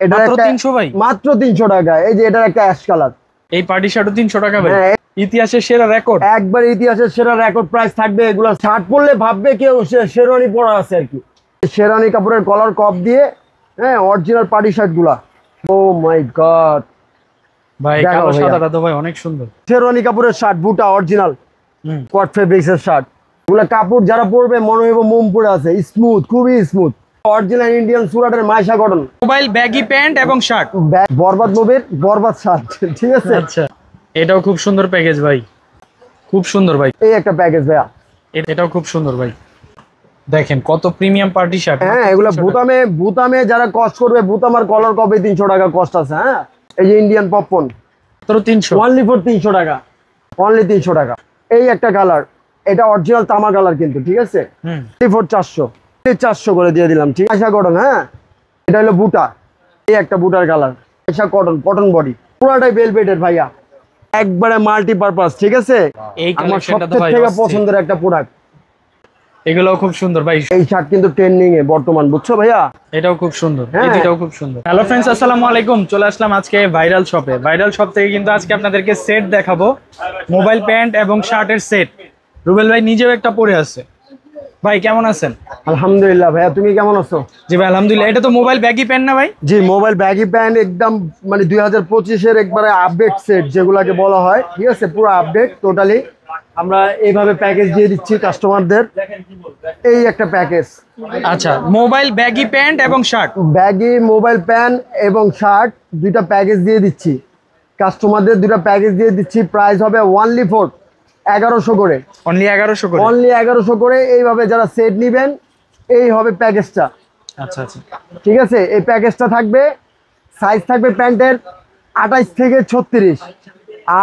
এটা মাত্র 300 ভাই, মাত্র 300 টাকা। এই যে এটার একটা অ্যাশ কালার, এই পার্টি শার্টও 300 টাকা ভাই। ইতিহাসের সেরা রেকর্ড, একবার ইতিহাসের সেরা রেকর্ড প্রাইস থাকবে। এগুলো শার্ট পরলে ভাববে কেউ শেরওয়ানি পরা আছে আর কি। শেরওয়ানি কাপড়ের কলার কপ দিয়ে, হ্যাঁ, অরিজিনাল পার্টি শার্ট গুলা। ও মাই গড ভাই কালো সাদাটা তো ভাই অনেক সুন্দর। শেরওয়ানি কাপড়ের শার্ট, বুটা অরিজিনাল কোয়াড ফেব্রিক্স এর শার্ট। এগুলা কাপড় যারা পরবে মনে হইব মোম পরে আছে, স্মুথ, খুবই স্মুথ। অরিজিনাল ইন্ডিয়ান সুরাটের Maisha cotton. Mobile, baggy pant এবং শার্ট, বরবাদ মুভির বরবাদ শার্ট, ঠিক আছে। আচ্ছা, এটাও খুব সুন্দর প্যাকেজ ভাই, খুব সুন্দর ভাই। এই একটা প্যাকেজ ভাইয়া, এটাও খুব সুন্দর ভাই। দেখেন কত প্রিমিয়াম পার্টি শার্ট। হ্যাঁ, এগুলা বুতামে যারা কস্ট করবে, বুতাম আর কলার কপে 300 টাকা কস্ট আছে। হ্যাঁ, এই যে ইন্ডিয়ান পপকর্ন মাত্র 300, অনলি ফর 300 টাকা, অনলি 300 টাকা। এই একটা কালার, এটা অরিজিনাল তামা কালার কিন্তু, ঠিক আছে। ফর 400 করে দিয়ে দিলাম, ঠিক আছে। কটন, হ্যাঁ, এটা হলো বুটা। এই একটা বুটার colour, Ayesha cotton, cotton body, পুরাটাই ভেলভেটের ভাইয়া, একবারে মাল্টিপারপাস, ঠিক আছে। আমার সবথেকে পছন্দের একটা প্রোডাক্ট। এগুলোও খুব সুন্দর ভাই। এই শার্ট কিন্তু ট্রেন্ডিং এ বর্তমান, বুঝছো ভাইয়া। এটাও খুব সুন্দর, এটাও খুব সুন্দর। হ্যালো ফ্রেন্ডস, আসসালামু আলাইকুম। চলে আসলাম আজকে ভাইরাল শপে। ভাইরাল শপ থেকে কিন্তু আজকে আপনাদেরকে সেট দেখাবো, মোবাইল, প্যান্ট এবং শার্টের সেট। রুবেল ভাই নিজেও একটা পরে আছে। ভাই কেমন আছেন? আলহামদুলিল্লাহ ভাইয়া, তুমি কেমন আছো? জি ভাই আলহামদুলিল্লাহ। এটা তো মোবাইল ব্যাগি প্যান্ট না ভাই? জি, মোবাইল ব্যাগি প্যান্ট, একদম মানে 2025-এর একবারে আপডেট সেট যেগুলাকে বলা হয়, ঠিক আছে, পুরো আপডেট টোটালি। আমরা এইভাবে প্যাকেজ দিয়ে দিচ্ছি কাস্টমারদের। এই একটা প্যাকেজ। আচ্ছা, মোবাইল, ব্যাগি প্যান্ট এবং শার্ট, ব্যাগি, মোবাইল, প্যান্ট এবং শার্ট, দুইটা প্যাকেজ দিয়ে দিচ্ছি কাস্টমারদের, দুইটা প্যাকেজ দিয়ে দিচ্ছি। প্রাইস হবে অনলি ফর 1100 করে, অনলি 1100 করে, অনলি 1100 করে। এইভাবে যারা সেট নেবেন, এই হবে প্যাকেজটা। আচ্ছা আচ্ছা, ঠিক আছে। এই প্যাকেজটা থাকবে, সাইজ থাকবে প্যান্টের 28 থেকে 36,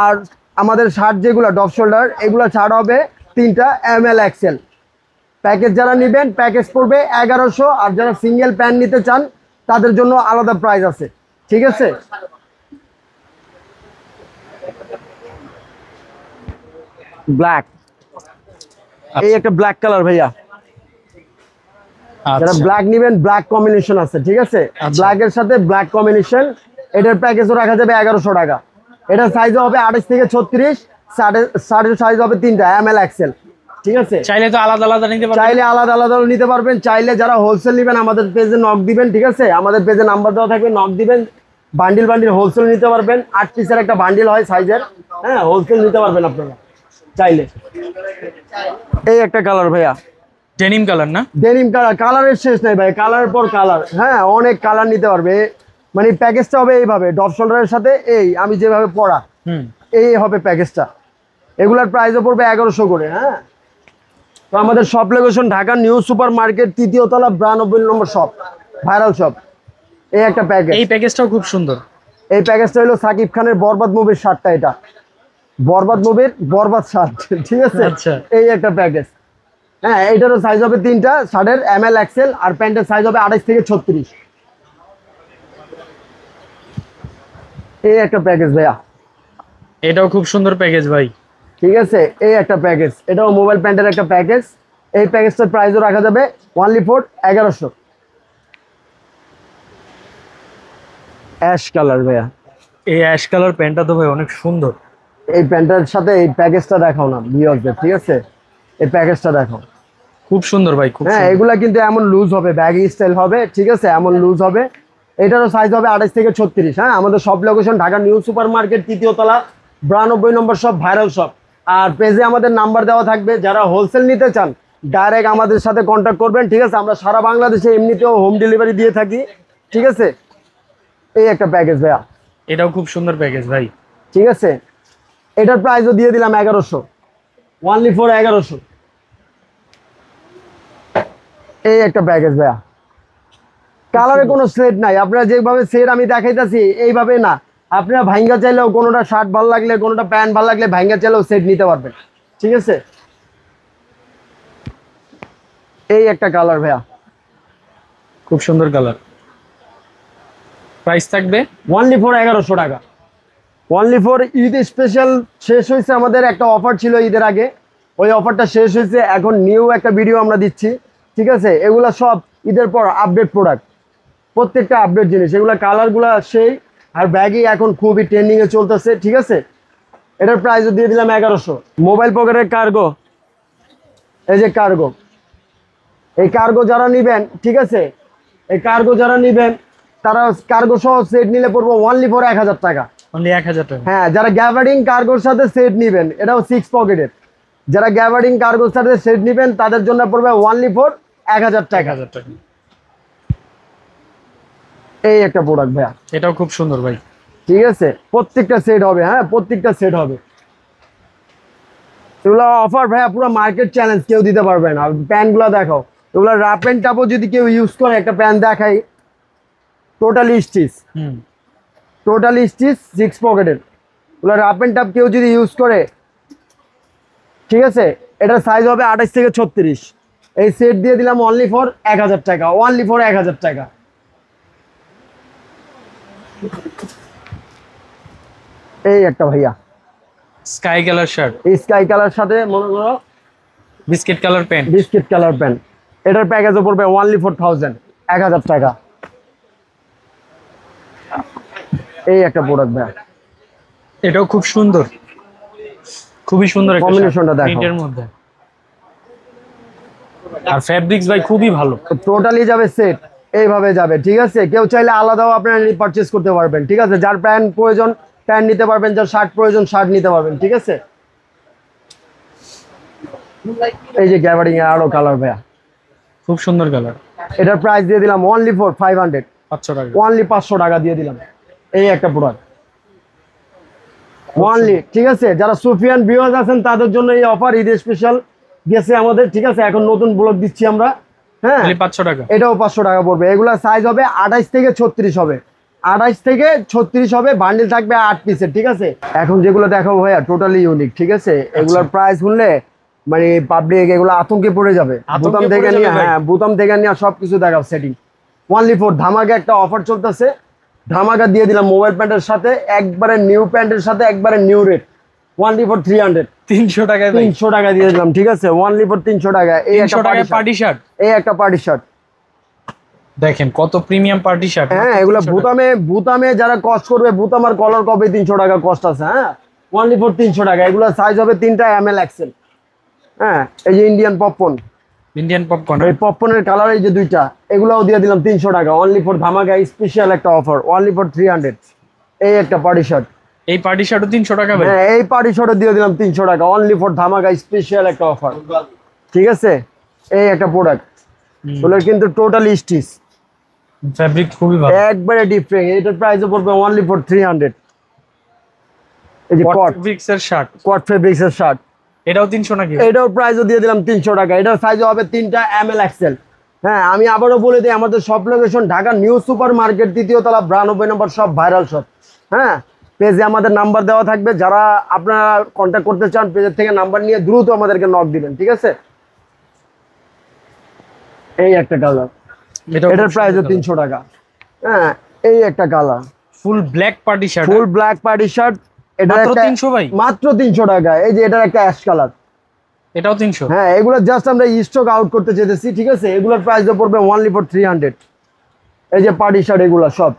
আর আমাদের শার্ট যেগুলো ডপ শোল্ডার, এগুলো ছাড় হবে 3টা ML XL। প্যাকেজ যারা নেবেন, প্যাকেজ পড়বে 1100, আর যারা সিঙ্গেল প্যান্ট নিতে চান তাদের জন্য আলাদা প্রাইস আছে, ঠিক আছে। ব্ল্যাক, এই একটা ব্ল্যাক কালার ভাইয়া, যারা ব্ল্যাক নেবেন, ব্ল্যাক কম্বিনেশন আছে, ঠিক আছে। ব্ল্যাক এর সাথে ব্ল্যাক কম্বিনেশন, এটার প্যাকেজও রাখা যাবে 1100 টাকা। এটা সাইজ হবে 28 থেকে 36, শার্টের সাইজ হবে 3টা ML XL, ঠিক আছে। চাইলে তো আলাদা আলাদা নিতে পারবেন, চাইলে আলাদা আলাদা নিতে পারবেন। চাইলে যারা হোলসেল নেবেন, আমাদের পেজে নক দিবেন, ঠিক আছে। আমাদের পেজে নাম্বার দেওয়া থাকবে, নক দিবেন। বান্ডিল হোলসেল নিতে পারবেন। 8 পিসের একটা বান্ডিল হয় সাইজের, হ্যাঁ, হোলসেল নিতে পারবেন আপনারা চাইলে। এই একটা কালার ভাইয়া, ডেনিম কালার না? ডেনিম কালার, কালারের শেষ নাই ভাই, কালারের পর কালার, হ্যাঁ, অনেক কালার নিতে পারবে। মানে প্যাকেজটা হবে এইভাবে, ডপ শোল্ডারের সাথে এই আমি যেভাবে পরা, এই হবে প্যাকেজটা। এগুলার প্রাইসও পড়বে 1100 করে, হ্যাঁ। তো আমাদের shop location Dhaka new super market, 3য় তলা, 92 নম্বর শপ, ভাইরাল শপ। এই একটা প্যাকেজ, এই প্যাকেজটাও খুব সুন্দর। এই প্যাকেজটা হলো সাকিব খানের বরবাদ মুভির শার্টটা, এটা বরবাদ মুভির বরবাদ শার্ট, ঠিক আছে। আচ্ছা, এই একটা প্যাকেজ, হ্যাঁ। এইটারও সাইজ হবে 3টা, শার্টের ML XL, আর প্যান্টের সাইজ হবে 28 থেকে 36। এই একটা প্যাকেজ ভাইয়া, এটাও খুব সুন্দর প্যাকেজ ভাই, ঠিক আছে। এই একটা প্যাকেজ, এটাও মোবাইল প্যান্টের একটা প্যাকেজ। এই প্যাকেজটার প্রাইসও রাখা যাবে অনলি ফর 1100। অ্যাশ কালার ভাইয়া, এই অ্যাশ কালার প্যান্টটা তো ভাই অনেক সুন্দর। এই প্যান্টের সাথে এই প্যাকেজটা দেখাও না ভিউয়ারদের, ঠিক আছে। এই প্যাকেজটা দেখাও, খুব সুন্দর ভাই, খুব হ্যাঁ। এগুলা কিন্তু এমন লুজ হবে, ব্যাগি স্টাইল হবে, ঠিক আছে, এমন লুজ হবে। এটারও সাইজ হবে 28 থেকে 36, হ্যাঁ। আমাদের সব location Dhaka new super market, 3য় তলা, 92 নম্বর শপ, ভাইরাল শপ। আর পেজে আমাদের নাম্বার দেওয়া থাকবে, যারা হোলসেল নিতে চান ডাইরেক্ট আমাদের সাথে কন্ট্যাক্ট করবেন, ঠিক আছে। আমরা সারা বাংলাদেশে এমনিতেও হোম ডেলিভারি দিয়ে থাকি, ঠিক আছে। এই একটা প্যাকেজ ভাইয়া, এটাও খুব সুন্দর প্যাকেজ ভাই, ঠিক আছে। এটার প্রাইসও দিয়ে দিলাম 1100, অনলি ফর 1100। এই একটা প্যাকেজ ভাইয়া, কালারে কোনো সেট নাই। আপনারা যেভাবে সেট আমি দেখাইতেছি এইভাবে না, আপনারা ভাঙ্গা চাইলেও, কোনোটা শার্ট ভালো লাগলে, কোনোটা প্যান্ট ভালো লাগলে ভাঙ্গা চাইলেও সেট নিতে পারবেন, ঠিক আছে। এই একটা কালার ভাইয়া, খুব সুন্দর কালার। প্রাইস থাকবে অনলি ফর 1100 টাকা, অনলি ফর ঈদ স্পেশাল। শেষ হয়েছে, আমাদের একটা অফার ছিল ঈদের আগে, ওই অফারটা শেষ হয়েছে। এখন নিউ একটা ভিডিও আমরা দিচ্ছি, ঠিক আছে। এগুলা সব ঈদের পর আপডেট প্রোডাক্ট, প্রত্যেকটা আপডেট জিনিস, এগুলো কালারগুলো সেই আর ব্যাগই এখন খুবই ট্রেন্ডিং এ চলতেছে, ঠিক আছে। এটার প্রাইসও দিয়ে দিলাম 1100। মোবাইল পকেটের কার্গো, এই যে কার্গো, এই কার্গো যারা নিবেন, ঠিক আছে, এই কার্গো যারা নিবেন তারা কার্গো সহ সেট নিলে পড়বো অনলি ফর 1000 টাকা। অনলি 1000 টাকা। হ্যাঁ, যারা গ্যাভারিং কার্গোর সাথে সেট নিবেন, এটাও 6 পকেটের, যারা গ্যাভারিং কার্গোর সাথে সেট নিবেন তাদের জন্য পড়বে অনলি ফর 1000 টাকা। 1000 টাকা। এই একটা প্রোডাক্ট ভাইয়া, এটাও খুব সুন্দর ভাই, ঠিক আছে, প্রত্যেকটা সেট হবে, হ্যাঁ প্রত্যেকটা সেট হবে। এগুলো অফার ভাইয়া পুরো মার্কেট চ্যালেঞ্জ, কেউ দিতে পারবে না। প্যান্টগুলো দেখাও, এগুলো রাফ প্যান্ট টাপও যদি কেউ ইউজ করে, একটা প্যান্ট দেখাই, টোটালি স্টিচ, টোটালি স্টিচ 6 পকেটের, এগুলো রাফ প্যান্ট টাপ কেউ যদি ইউজ করে, ঠিক আছে, এটার সাইজ হবে 28 থেকে 36। এই সেট দিয়ে দিলাম অনলি ফর 1000 টাকা, অনলি ফর 1000 টাকা। এই একটা ভাইয়া স্কাই কালার শার্ট, এই স্কাই কালার সাথে মনে করো biscuit colour pant, biscuit colour pant, এটার প্যাকেজও পড়বে অনলি ফর 1000, 1000 টাকা। এই একটা প্রোডাক্ট ভাইয়া, এটাও খুব সুন্দর, খুবই সুন্দর একটা কম্বিনেশনটা দেখো, প্রিন্টের মধ্যে, আর ফেব্রিক্স ভাই খুবই ভালো। টোটালি যাবে সেট, এইভাবে যাবে, ঠিক আছে। কেউ চাইলে আলাদাও আপনারা পারচেজ করতে পারবেন, ঠিক আছে। যার প্যান্ট প্রয়োজন প্যান্ট নিতে পারবেন, যার শার্ট প্রয়োজন শার্ট নিতে পারবেন, ঠিক আছে। এই যে গ্যাবারিং এর আরো কালার ভাইয়া, খুব সুন্দর কালার। এটার প্রাইস দিয়ে দিলাম অনলি ফর 500, 500 টাকা, অনলি 500 টাকা দিয়ে দিলাম। এই একটা প্রোডাক্ট অনলি, ঠিক আছে। যারা সুফিয়ান ভিউয়ার্স আছেন তাদের জন্য এই অফার, ঈদ স্পেশাল গেছে আমাদের, ঠিক আছে। এখন নতুন ব্লগ দিচ্ছি আমরা, হ্যাঁ, 500 টাকা। এটাও 500 টাকা পড়বে। এগুলা সাইজ হবে 28 থেকে 36 হবে, 28 থেকে 36 হবে, বান্ডিল থাকবে 8 পিসের, ঠিক আছে। এখন যেগুলো দেখাবো ভাইয়া টোটালি ইউনিক, ঠিক আছে। এগুলোর প্রাইস শুনলে মানে পাবলিক এগুলো আতঙ্কে পড়ে যাবে। বুতাম থেকে নিয়ে, হ্যাঁ বুতাম থেকে নিয়ে সবকিছু দেখাও সেটিং। অনলি ফর ধামাকা একটা অফার চলতেছে, ধামাকা দিয়ে দিলাম মোবাইল প্যান্টের সাথে, একবারে নিউ প্যান্টের সাথে একবারে নিউ রেট, অনলি ফর 300, 300 টাকায়, 300 টাকা দিয়ে দিলাম, ঠিক আছে, অনলি ফর 300 টাকা। এই একটা পার্টি শার্ট, এই একটা পার্টি শার্ট দেখেন কত প্রিমিয়াম পার্টি শার্ট। হ্যাঁ, এগুলো বুতামে যারা কস্ট করবে, বুতাম আর কলার কবে 300 টাকা কস্ট আছে, হ্যাঁ অনলি ফর 300 টাকা। এগুলো সাইজ হবে 3টা ML XL, হ্যাঁ। এই যে ইন্ডিয়ান পপকর্ন, ইন্ডিয়ান পপকর্ন, এই পপকর্নের কালার এই যে দুইটা, এগুলোও দিয়ে দিলাম 300 টাকা, অনলি ফর ধামাকা স্পেশাল একটা অফার, অনলি ফর 300। এই একটা পার্টি শার্ট, এই পার্টি শার্টও 300 টাকা ভাই। হ্যাঁ, এই পার্টি শার্টও দিয়ে দিলাম 300 টাকা, অনলি ফর ধামাকা স্পেশাল একটা অফার, ঠিক আছে। এই একটা প্রোডাক্ট, ওগুলোর কিন্তু টোটালি স্টিচ, ফেব্রিক খুবই ভালো, একবারে ডিফারেন্ট। এটার প্রাইসও পড়বে অনলি ফর 300। এই যে ফেব্রিক্স এর শার্ট, কোয়াড ফেব্রিক্স এর শার্ট, এটাও 300 নাকি? এটাও প্রাইসও দিয়ে দিলাম 300 টাকা। এটার সাইজ হবে 3টা ML XL। হ্যাঁ, আমি আবারও বলে দিই, আমাদের সব location Dhaka new super market, 3য় তলা, 92 নম্বর শপ, ভাইরাল শপ। হ্যাঁ, পেজে আমাদের নাম্বার দেওয়া থাকবে, যারা আপনারা কন্ট্যাক্ট করতে চান পেজের থেকে নাম্বার নিয়ে দ্রুত আমাদেরকে নক দিবেন, ঠিক আছে। এই একটা কালার, এটার প্রাইসও 300 টাকা। হ্যাঁ, এই একটা colour, full black party shirt, full black party shirt, এটা মাত্র 300 ভাই, মাত্র 300 টাকা। এই যে এটার একটা অ্যাশ কালার, এটাও 300। হ্যাঁ, এগুলো জাস্ট আমরা স্টক আউট করতে চেয়েছি, ঠিক আছে। এগুলোর প্রাইসও পড়বে অনলি ফর 300। এই যে পার্টি শার্ট, এগুলো সব,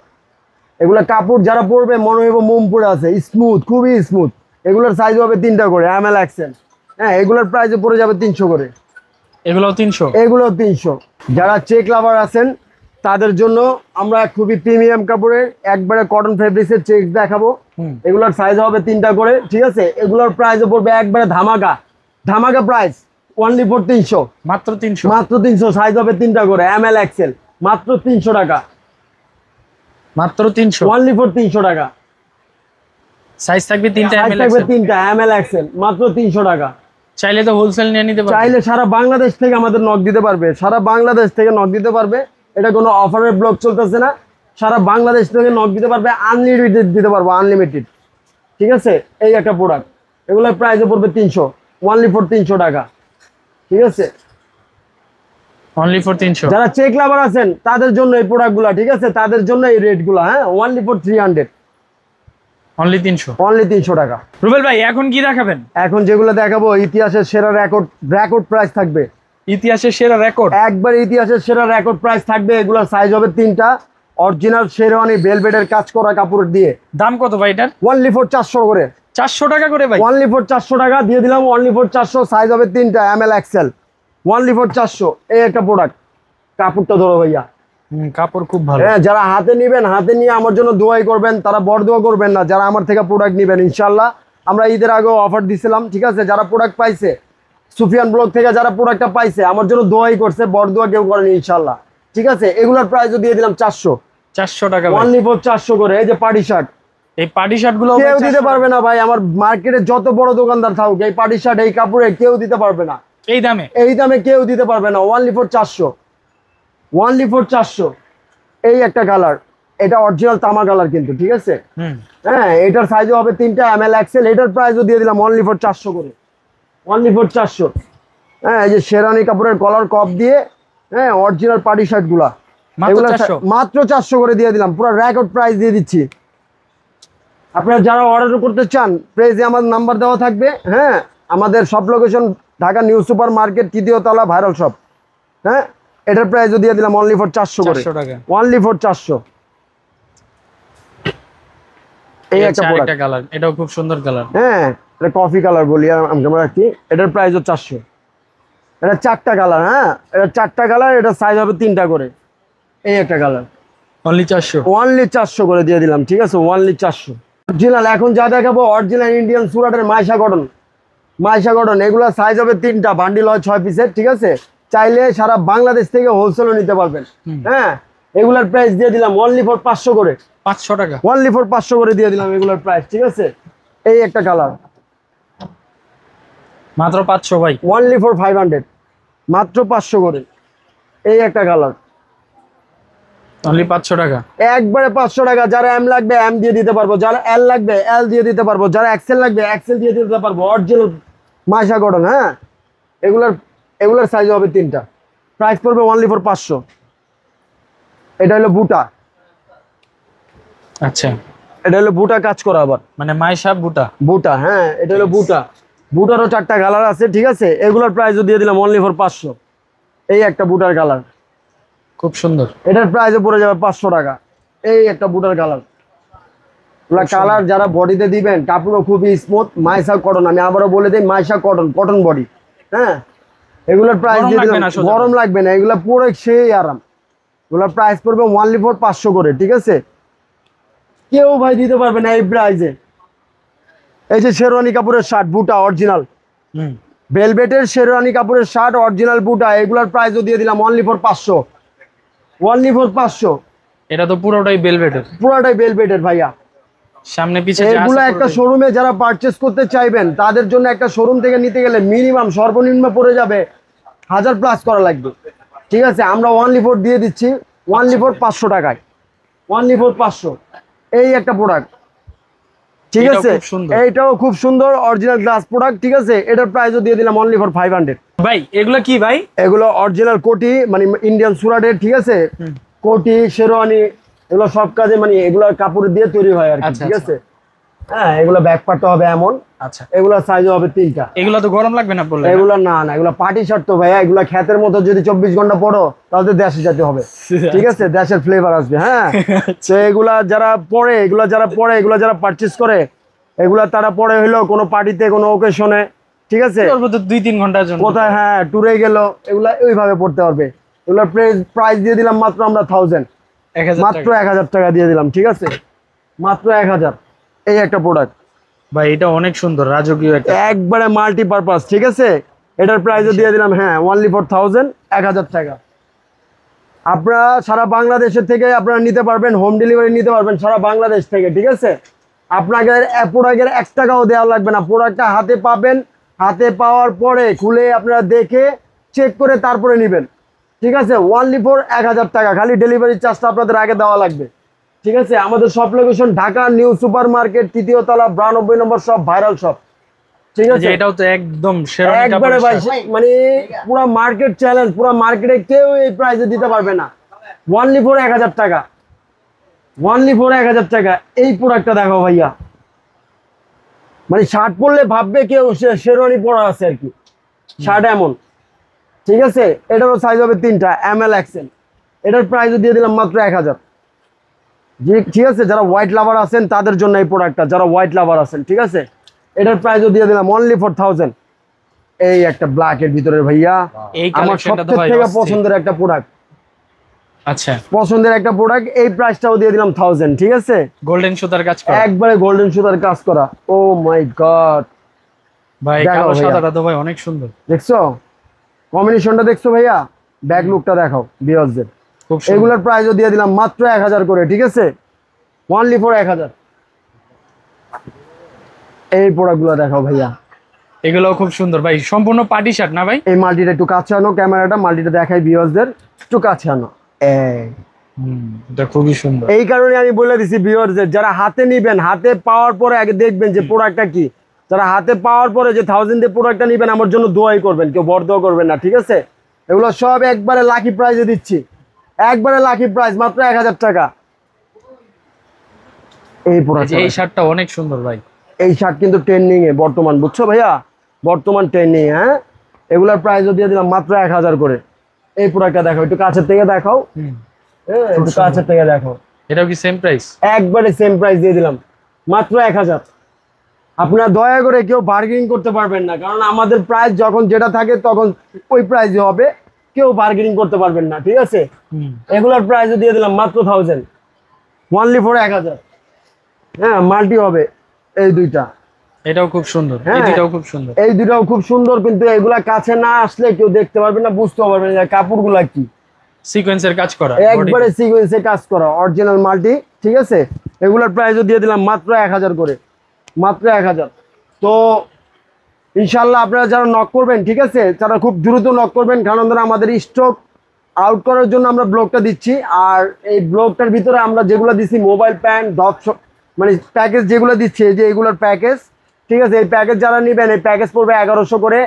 এগুলো কাপড় যারা পরবে মনে হইব মোম পরে আছে, স্মুথ, খুবই স্মুথ। এগুলোর সাইজ হবে 3টা করে ML XL। হ্যাঁ, এগুলোর প্রাইসও পড়ে যাবে 300 করে, এগুলোও 300, এগুলো 300। যারা চেক লাভার আছেন তাদের জন্য আমরা খুবই প্রিমিয়াম কাপড়ের একবারে কটন ফেব্রিক্সের চেক দেখাবো। এগুলোর সাইজ হবে 3টা করে, ঠিক আছে। এগুলোর প্রাইসও পড়বে একবারে ধামাকা, ধামাকা প্রাইস, অনলি ফর 300, মাত্র 300, মাত্র 300। সাইজ হবে 3টা করে ML XL, মাত্র 300 টাকা, মাত্র 300, অনলি ফর 300 টাকা। সাইজ থাকবে 3টা সাইজ ML থাকবে 3টা ML XL, মাত্র 300 টাকা। চাইলে তো হোলসেল নিয়ে নিতে পারবে, চাইলে সারা বাংলাদেশ থেকে আমাদের নক দিতে পারবে, সারা বাংলাদেশ থেকে নক দিতে পারবে। এটা কোনো অফারের ব্লগ চলতেছে না, সারা বাংলাদেশ থেকে নক দিতে পারবে, আনলিমিটেড দিতে পারবো, আনলিমিটেড, ঠিক আছে। এই একটা প্রোডাক্ট, এগুলোর প্রাইসে পড়বে 300, অনলি ফর 300 টাকা, ঠিক আছে। Only for 300। যারা চেক লাভার আছেন তাদের জন্য এই প্রোডাক্টগুলো, ঠিক আছে, তাদের জন্য এই রেটগুলো, হ্যাঁ, অনলি ফর 300, অনলি 300, অনলি 300 টাকা। রুবেল ভাই এখন কি দেখাবেন? এখন যেগুলো দেখাবো ইতিহাসের সেরা রেকর্ড প্রাইস থাকবে, ইতিহাসের সেরা রেকর্ড, একবার ইতিহাসের সেরা রেকর্ড প্রাইস থাকবে। এগুলোর সাইজ হবে 3টা, অরিজিনাল শেরওয়ানি বেলভেটের কাজ করা কাপড় দিয়ে। দাম কত ভাই এটার? অনলি ফর 400 করে। 400 টাকা করে ভাই? অনলি ফর 400 টাকা দিয়ে দিলাম, অনলি ফর 400। সাইজ হবে 3টা, ML XL। Only for 400। এই একটা প্রোডাক্ট, কাপড়টা ধরো ভাইয়া। কাপড় খুব ভালো। হ্যাঁ, যারা হাতে নিবেন, হাতে নিয়ে আমার জন্য দোয়াই করবেন, তারা বড় দোয়া করবেন না। যারা আমার থেকে প্রোডাক্ট নিবেন, ইনশাল্লাহ আমরা ঈদের আগেও অফার দিছিলাম, ঠিক আছে? যারা প্রোডাক্ট পাইছে সুফিয়ান ব্লগ থেকে, যারা প্রোডাক্টটা পাইছে আমার জন্য দোয়াই করছে, বড় দোয়া কেউ করেনি ইনশাল্লাহ, ঠিক আছে? এগুলোর প্রাইসও দিয়ে দিলাম 400। 400 টাকা অনলি ফর 400 করে। এই যে পার্টি শার্ট, এই পার্টি শার্ট গুলো কেউ দিতে পারবে না ভাই। আমার মার্কেটে যত বড় দোকানদার থাকুক, এই পার্টি শার্ট এই কাপড়ে কেউ দিতে পারবে না। এই দামে? এই দামে কেউ দিতে পারবে না। Only for 400। Only for 400। এই একটা কালার, এটা অরিজিনাল তামা কালার কিন্তু, ঠিক আছে? হ্যাঁ, এটার সাইজও হবে 3টা, ML XL। এটার প্রাইসও দিয়ে দিলাম অনলি ফর 400 করে। Only for 400। হ্যাঁ, এই যে শেরানি কাপড়ের কলার কপ দিয়ে, হ্যাঁ, অরিজিনাল পার্টি শার্ট গুলা মাত্র 400 করে দিয়ে দিলাম। পুরো রেকর্ড প্রাইস দিয়ে দিচ্ছি। আপনারা যারা অর্ডার করতে চান, প্রাইসে আমার নাম্বার দেওয়া থাকবে। হ্যাঁ, আমাদের সব location Dhaka new super market, 3য় তলা, ভাইরাল শপ। হ্যাঁ, এটার প্রাইসও দিয়ে দিলাম অনলি ফর 400 করে। Only for 400। এই একটা কালার, এটাও খুব সুন্দর কালার। হ্যাঁ, এটা কফি কালার বলি আমরা কি। এটার প্রাইসও 400। এটা 4টা কালার। হ্যাঁ, এটা 4টা কালার। এটা সাইজ হবে 3টা করে। এই একটা কালার, অনলি 400। অনলি 400 করে দিয়ে দিলাম, ঠিক আছে? অনলি 400। অরিজিনাল এখন যা দেখাবো, অরিজিনাল ইন্ডিয়ান সুরাটের মাইশা কটন। মাইশা কটন, এগুলো সাইজ হবে 3টা, বান্ডিল হয় 6 পিসের, ঠিক আছে? চাইলে সারা বাংলাদেশ থেকে হোলসেলও নিতে পারবেন। হ্যাঁ, এগুলার প্রাইস দিয়ে দিলাম অনলি ফর 500 করে। 500 টাকা? অনলি ফর 500 করে দিয়ে দিলাম এগুলার প্রাইস, ঠিক আছে? এই একটা কালার, মাত্র 500 ভাই। অনলি ফর 500, মাত্র 500 করে। এই একটা কালার, অনলি 500 টাকা। একবারে 500 টাকা। যারা এম লাগবে এম দিয়ে দিতে পারবো, যারা এল লাগবে এল দিয়ে দিতে পারবো, যারা এক্সেল লাগবে এক্সেল দিয়ে দিতে পারবো। Original Maisha cotton. হ্যাঁ, এগুলার সাইজ হবে 3টা। প্রাইস পড়বে অনলি ফর 500। এটা হলো বুটা। আচ্ছা, এটা হলো বুটা কাজ করা, আবার মানে মাইশা বুটা। বুটা, হ্যাঁ, এটা হলো বুটা। বুটারও 4টা কালার আছে, ঠিক আছে? এগুলোর প্রাইসও দিয়ে দিলাম অনলি ফর 500। এই একটা বুটার কালার, খুব সুন্দর। এটার প্রাইসও পড়ে যাবে 500 টাকা। এই একটা বুটার কালার। কালার যারা বডিতে দিবেন, কাপড়ও খুবই স্মুথ। মাইশা কটন, আমি আবারও বলে দিই, মাইশা কটন, কটন বডি। হ্যাঁ, এগুলোর প্রাইস দিয়ে দিলাম, গরম লাগবে না, এগুলো পুরো সেই আরাম। এগুলোর প্রাইস পড়বে অনলি ফর 500 করে, ঠিক আছে? কেউ ভাই দিতে পারবে না এই প্রাইসে। এই যে শেরওয়ানি কাপড়ের শার্ট, বুটা অরিজিনাল, ভেলভেটের শেরওয়ানি কাপড়ের শার্ট, অরিজিনাল বুটা। এগুলোর প্রাইসও দিয়ে দিলাম অনলি ফর 500। Only for 500। এটা তো পুরোটাই ভেলভেটের? পুরোটাই ভেলভেটের ভাইয়া, সামনে পিছে। এগুলো একটা শোরুমে যারা পারচেস করতে চাইবেন, তাদের জন্য একটা শোরুম থেকে নিতে গেলে মিনিমাম সর্বনিম্ন পড়ে যাবে 1000+ করা লাগবে, ঠিক আছে? আমরা অনলি ফর দিয়ে দিচ্ছি অনলি ফর 500 টাকায়। Only for 500। এই একটা প্রোডাক্ট, ঠিক আছে? এইটাও খুব সুন্দর, অরিজিনাল গ্লাস প্রোডাক্ট, ঠিক আছে? এটার প্রাইসও দিয়ে দিলাম অনলি ফর 500। ভাই এগুলো কি ভাই? এগুলো অরিজিনাল কোটি, মানে ইন্ডিয়ান সুরাটের, ঠিক আছে? কোটি, শেরওয়ানি, এগুলো সব কাজে মানে এগুলো কাপড় দিয়ে তৈরি হয় আর কি, ঠিক আছে? হ্যাঁ, এগুলো ব্যাক পার্টটা হবে এমন। আচ্ছা, এগুলো সাইজও হবে 3টা। এগুলো তো গরম লাগবে না বললে? এগুলো না, এগুলো পার্টি শার্ট তো ভাইয়া। এগুলো খ্যাতের মতো যদি 24 ঘন্টা পরো, তাহলে দেশে যেতে হবে, ঠিক আছে? দেশের ফ্লেভার আসবে। হ্যাঁ, তো এগুলা যারা পরে, এগুলো যারা পারচেস করে, এগুলা তারা পরে হলো কোনো পার্টিতে, কোনো ওকেশনে, ঠিক আছে? 2-3 ঘন্টার জন্য কোথায়, হ্যাঁ, ট্যুরে গেল, এগুলা ওইভাবে পড়তে পারবে। এগুলোর প্রাইস দিয়ে দিলাম মাত্র আমরা 1000, মাত্র 1000 টাকা দিয়ে দিলাম, ঠিক আছে? মাত্র 1000। এই একটা প্রোডাক্ট ভাই, এটা অনেক সুন্দর, রাজকীয় একটা, একবারে মাল্টিপারপাস, ঠিক আছে? এটার প্রাইসও দিয়ে দিলাম, হ্যাঁ, অনলি ফর 1000 টাকা। আপনারা সারা বাংলাদেশের থেকে আপনারা নিতে পারবেন, হোম ডেলিভারি নিতে পারবেন সারা বাংলাদেশ থেকে, ঠিক আছে? আপনাকে প্রোডাক্টের 1 টাকাও দেওয়া লাগবে না। প্রোডাক্টটা হাতে পাবেন, হাতে পাওয়ার পরে খুলে আপনারা দেখে চেক করে তারপরে নেবেন, ঠিক আছে? অনলি ফর 1000 টাকা। খালি ডেলিভারি চার্জটা আপনাদের আগে দেওয়া লাগবে, ঠিক আছে? আমাদের সব location Dhaka new super market, 3য় তলা, 92 নম্বর শপ, ভাইরাল শপ, ঠিক আছে? এটাও তো একদম একবারে ভাই, মানে পুরো মার্কেট চ্যালেঞ্জ। পুরো মার্কেটে কেউ এই প্রাইসে দিতে পারবে না। অনলি ফর 1000 টাকা। অনলি ফর 1000 টাকা। এই প্রোডাক্টটা দেখো ভাইয়া, মানে শার্ট পরলে ভাববে কেউ শেরওয়ানি পরা আছে আর কি, শার্ট এমন, ঠিক আছে? এটারও সাইজ হবে 3টা, ML XL। এটার প্রাইসও দিয়ে দিলাম মাত্র 1000। যে ঠিক আছে, যারা হোয়াইট লাভার আছেন তাদের জন্য এই প্রোডাক্টটা, যারা হোয়াইট লাভার আছেন, ঠিক আছে। এটার প্রাইসও দিয়ে দিলাম অনলি ফর 1000। এই একটা ব্ল্যাকের ভিতরে ভাইয়া, এই আমার কালেকশনটা তো ভাই সবথেকে অস্থির। পছন্দের একটা প্রোডাক্ট, আচ্ছা, পছন্দের একটা প্রোডাক্ট। এই প্রাইসটাও দিয়ে দিলাম 1000, ঠিক আছে। গোল্ডেন সুতার কাজ করা একবারে গোল্ডেন সুতার কাজ করা। ও মাই গড, ভাই, দেখাও কালো ভাইয়া। সাদাটা তো ভাই অনেক সুন্দর, দেখছো কম্বিনেশনটা, দেখছো ভাইয়া? ব্যাক লুকটা দেখাও ভিউয়ারদের। খুব সুন্দর। এগুলোর প্রাইসও দিয়ে দিলাম মাত্র 1000 করে, ঠিক আছে, অনলি ফর 1000। এই প্রোডাক্টগুলো দেখাও ভাইয়া। এগুলোও খুব সুন্দর ভাই, সম্পূর্ণ পার্টি শার্ট না ভাই? এই মাল্টিটা একটু কাছে আনো, ক্যামেরাটা মাল্টিটা দেখাই ভিউয়ারদের, একটু কাছে আনো। এটা খুবই সুন্দর। এই কারণে আমি বলে দিছি ভিউয়ারদের, যারা হাতে নিবেন, হাতে পাওয়ার পরে আগে দেখবেন যে প্রোডাক্টটা কি। যারা হাতে পাওয়ার পরে যে 1000 দিয়ে প্রোডাক্টটা নিবেন, আমার জন্য দোয়াই করবেন, কেউ বরদোয়া করবেন না, ঠিক আছে। এগুলো সব একবারে লাকি প্রাইজে দিচ্ছি, একবারে লাকি প্রাইস, মাত্র 1000 টাকা। এই প্রোডাক্ট, এই শার্টটা অনেক সুন্দর ভাই। এই শার্ট কিন্তু ট্রেন্ডিং এ বর্তমান, বুঝছো ভাইয়া, বর্তমান ট্রেন্ডিং। হ্যাঁ, এগুলার প্রাইসও দিয়ে দিলাম মাত্র 1000 করে। এই প্রোডাক্টটা দেখাও, একটু কাছের থেকে দেখাও, একটু কাছের থেকে দেখো। এটাও কি সেম প্রাইস? একবারে সেম প্রাইস দিয়ে দিলাম মাত্র 1000। আপনারা দয়া করে কেউ বার্গেনিং করতে পারবেন না, কারণ আমাদের প্রাইস যখন যেটা থাকে তখন ওই প্রাইসে হবে, কেউ বার্গেনিং করতে পারবেন না, ঠিক আছে। এগুলার প্রাইসও দিয়ে দিলাম মাত্র 1000, অনলি ফর 1000। হ্যাঁ, মাল্টি হবে এই দুইটা। এটাও খুব সুন্দর, এই হ্যাঁ। দুটাও খুব সুন্দর। এই দুটাও খুব সুন্দর, কিন্তু এগুলা কাছে না আসলে কেউ দেখতে পারবে না, বুঝতে পারবে না যে কাপড়গুলা কি। সিকোয়েন্সের কাজ করা, একবারে সিকোয়েন্সে কাজ করা, অরিজিনাল মাল্টি, ঠিক আছে। এগুলার প্রাইসও দিয়ে দিলাম মাত্র 1000 করে, মাত্র 1000। তো ইনশাল্লাহ আপনারা যারা নক করবেন, ঠিক আছে, তারা খুব দ্রুত নক করবেন, কারণ ধরো আমাদের স্টক আউট করার জন্য আমরা ব্লগটা দিচ্ছি। আর এই ব্লগটার ভিতরে আমরা যেগুলো দিচ্ছি, মোবাইল প্যান্ট, মানে প্যাকেজ যেগুলো দিচ্ছি, এই যে এগুলোর প্যাকেজ, ঠিক আছে। এই প্যাকেজ যারা নেবেন, এই প্যাকেজ পড়বে 1100 করে।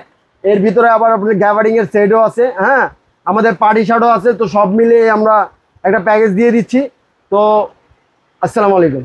এর ভিতরে আবার আপনার গ্যাভারিং এর সেটও আছে, হ্যাঁ, আমাদের পার্টি শার্টও আছে। তো সব মিলিয়ে আমরা একটা প্যাকেজ দিয়ে দিচ্ছি। তো আসসালামু আলাইকুম।